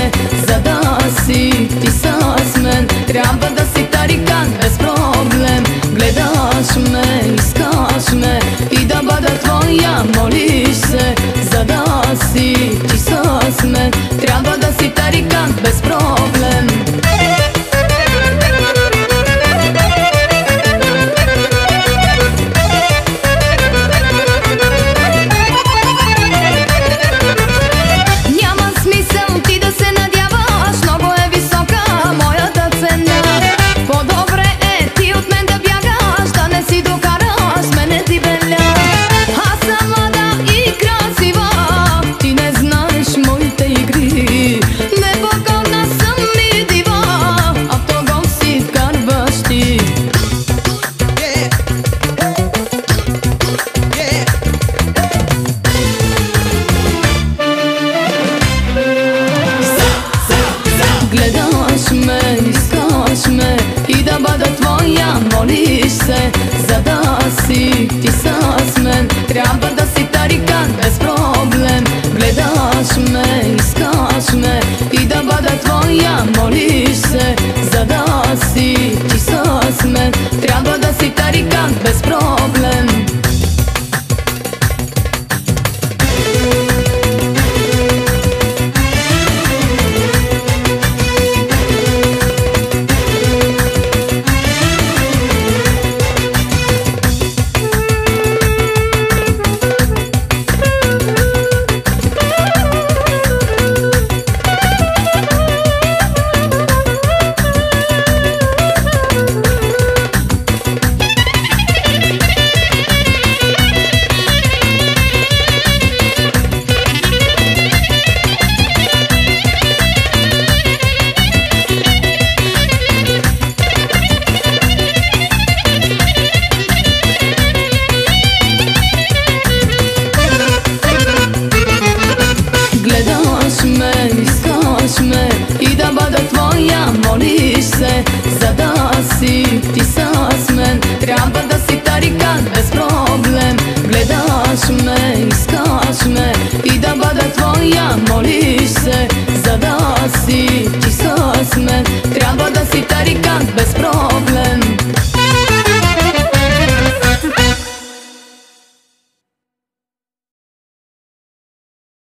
се, за да си ти с мен. Трябва да си тарикат без проблем. Гледаш ме, искаш ме и да бъда твоя, молиш се, за да си ти с мен. Трябва да си тарикат без проблем. Гледаш ме, искаш ме и да бъда твоя, молиш се, за да си ти с мен. Трябва да си тарикат без проблем. Гледаш ме, искаш ме и да бъда твоя, молиш се, за да си ти с мен. Трябва да си тарикат без проблем.